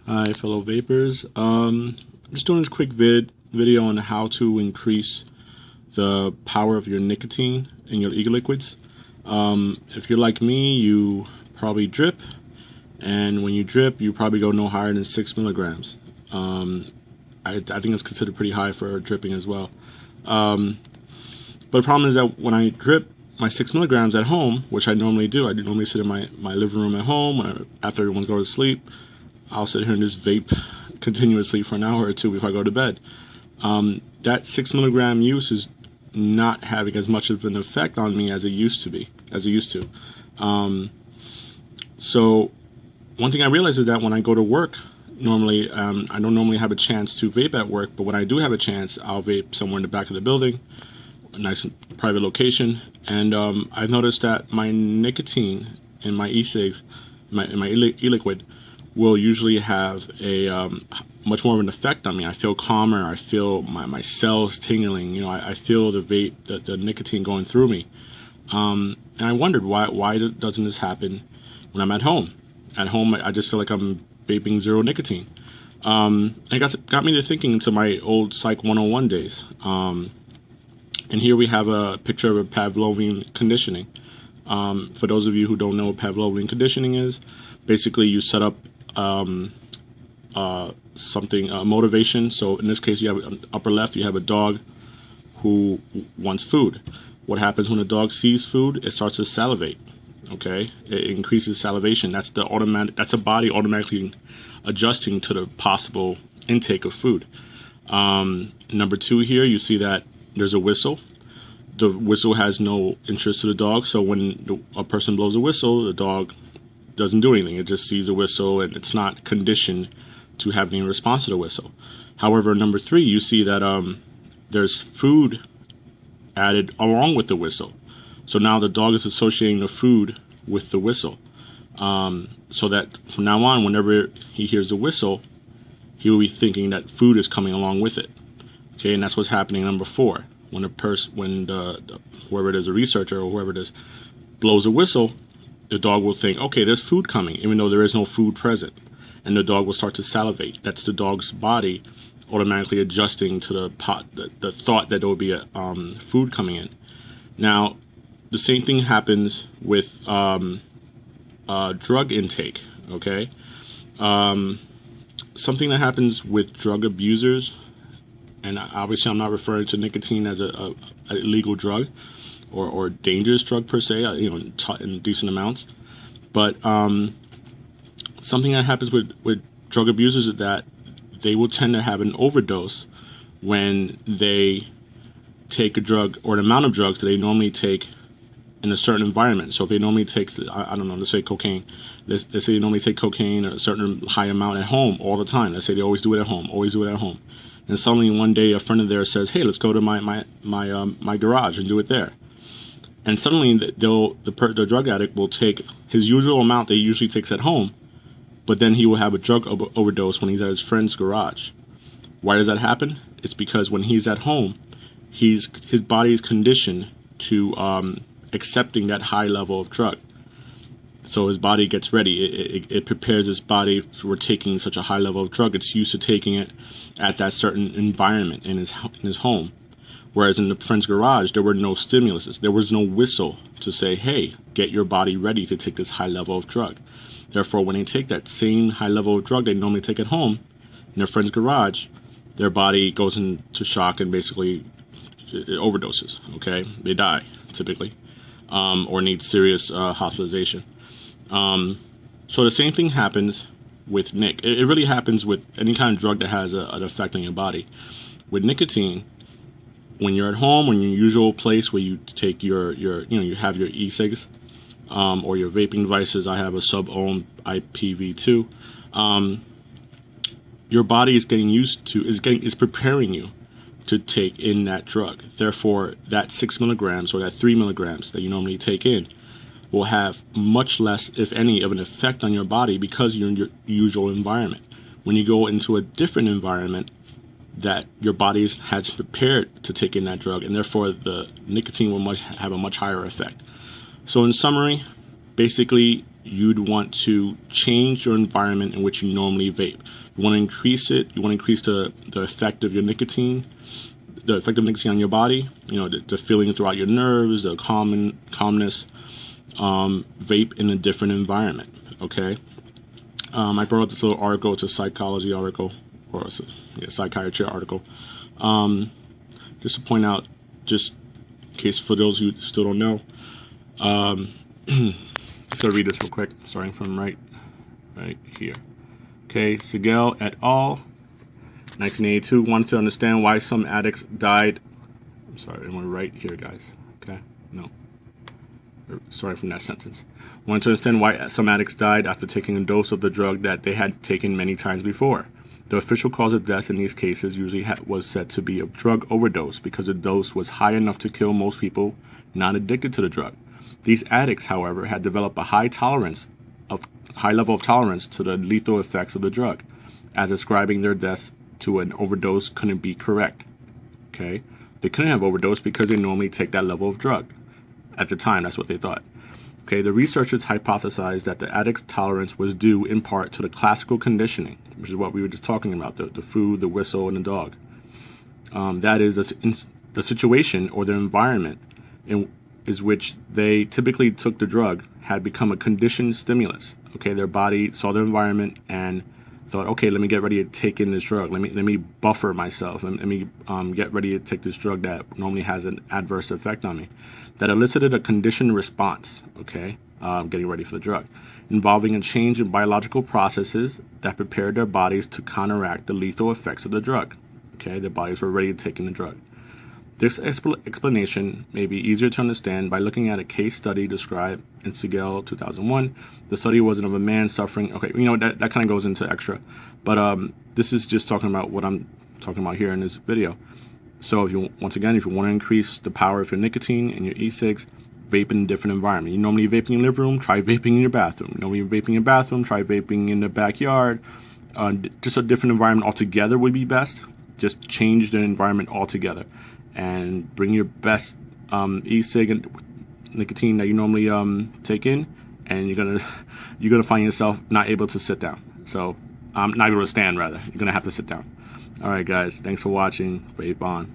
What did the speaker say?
Hi, fellow vapors. I'm just doing this quick video on how to increase the power of your nicotine in your e-liquids. If you're like me, you probably drip, and when you drip, you probably go no higher than 6 milligrams. I think it's considered pretty high for dripping as well. But the problem is that when I drip my 6 milligrams at home, which I normally do, I normally sit in my living room at home after everyone goes to sleep. I'll sit here and just vape continuously for an hour or two before I go to bed. That 6 milligram use is not having as much of an effect on me as it used to. So one thing I realized is that when I go to work, normally I don't normally have a chance to vape at work, but when I do have a chance, I'll vape somewhere in the back of the building, a nice private location, and I've noticed that my nicotine in my e-cigs, in my e-liquid, will usually have a much more of an effect on me. I feel calmer. I feel my cells tingling. I feel the vape, the nicotine going through me. And I wondered why doesn't this happen when I'm at home? At home, I just feel like I'm vaping zero nicotine. It got me to thinking into my old Psych 101 days. And here we have a picture of Pavlovian conditioning. For those of you who don't know what Pavlovian conditioning is, basically you set up motivation. So in this case, you have upper left, you have a dog who wants food. What happens when a dog sees food? It starts to salivate. Okay, it increases salivation. That's a body automatically adjusting to the possible intake of food. Number two, here you see that there's a whistle. The whistle has no interest to the dog, so when a person blows a whistle, the dog doesn't do anything. It just sees a whistle, and it's not conditioned to have any response to the whistle. However, number three, you see that there's food added along with the whistle. So now the dog is associating the food with the whistle. So that from now on, whenever he hears a whistle, he will be thinking that food is coming along with it. Okay, and that's what's happening. Number four, when whoever it is, a researcher or whoever it is, blows a whistle, the dog will think, okay, there's food coming, even though there is no food present. And the dog will start to salivate. That's the dog's body automatically adjusting to the thought that there will be a food coming in. Now, the same thing happens with drug intake, okay? Something that happens with drug abusers, and obviously I'm not referring to nicotine as a illegal drug, or dangerous drug per se, in decent amounts. But something that happens with drug abusers is that they will tend to have an overdose when they take a drug or an amount of drugs that they normally take in a certain environment. So if they normally take, I don't know, let's say cocaine. Let's say they normally take cocaine at a certain high amount at home all the time. Let's say they always do it at home, And suddenly one day a friend of theirs says, hey, let's go to my garage and do it there. And suddenly the drug addict will take his usual amount that he usually takes at home, but then he will have a drug overdose when he's at his friend's garage. Why does that happen? It's because when he's at home, his body is conditioned to accepting that high level of drug. So his body gets ready. It prepares his body for taking such a high level of drug. It's used to taking it at that certain environment in his home. Whereas in the friend's garage, there were no stimuluses. There was no whistle to say, hey, get your body ready to take this high level of drug. Therefore, when they take that same high level of drug they normally take at home, in their friend's garage, their body goes into shock and basically it overdoses. Okay, they die typically, or need serious hospitalization. So the same thing happens with nic. It really happens with any kind of drug that has an effect on your body. With nicotine, when you're at home, when you're in your usual place where you take you have your e-cigs or your vaping devices. I have a sub-ohm IPv2. Your body is getting used to is preparing you to take in that drug. Therefore, that 6 milligrams or that 3 milligrams that you normally take in will have much less, if any, of an effect on your body because you're in your usual environment. When you go into a different environment, that your body has prepared to take in that drug, and therefore the nicotine will have a much higher effect. So in summary, basically you'd want to change your environment in which you normally vape. You want to increase it. You want to increase the effect of your nicotine, the effect of nicotine on your body. You know, the feeling throughout your nerves, the calmness. Vape in a different environment. Okay. I brought up this little article. It's a psychology article, or a psychiatry article. Just to point out, just in case for those who still don't know, just gonna read this real quick, starting from right here. Okay, Siegel et al. 1982 wanted to understand why some addicts died. I'm sorry, I'm right here, guys. Okay, no. Sorry from that sentence. Wanted to understand why some addicts died after taking a dose of the drug that they had taken many times before. The official cause of death in these cases usually was said to be a drug overdose because the dose was high enough to kill most people not addicted to the drug. These addicts, however, had developed a high level of tolerance to the lethal effects of the drug, as ascribing their deaths to an overdose couldn't be correct. Okay, they couldn't have overdosed because they normally take that level of drug. At the time, that's what they thought. Okay, the researchers hypothesized that the addict's tolerance was due in part to the classical conditioning, which is what we were just talking about, the food, the whistle, and the dog. That is the situation or the environment in which they typically took the drug had become a conditioned stimulus. Okay, their body saw the environment and thought, okay, let me get ready to take in this drug. Let me buffer myself. Let me get ready to take this drug that normally has an adverse effect on me. That elicited a conditioned response, okay, getting ready for the drug, involving a change in biological processes that prepared their bodies to counteract the lethal effects of the drug. Okay, their bodies were ready to take in the drug. This explanation may be easier to understand by looking at a case study described in Siegel 2001. The study wasn't of a man suffering. Okay, you know, that kind of goes into extra. But this is just talking about what I'm talking about here in this video. So if you want to increase the power of your nicotine and your e-cigs, vape in a different environment. You normally vape in your living room, try vaping in your bathroom. You normally vaping in your bathroom, try vaping in the backyard. Just a different environment altogether would be best. Just change the environment altogether. And bring your best e-cig and nicotine that you normally take in, and you're gonna find yourself not able to sit down. So not able to stand, rather. You're gonna have to sit down. All right, guys. Thanks for watching. Vape on.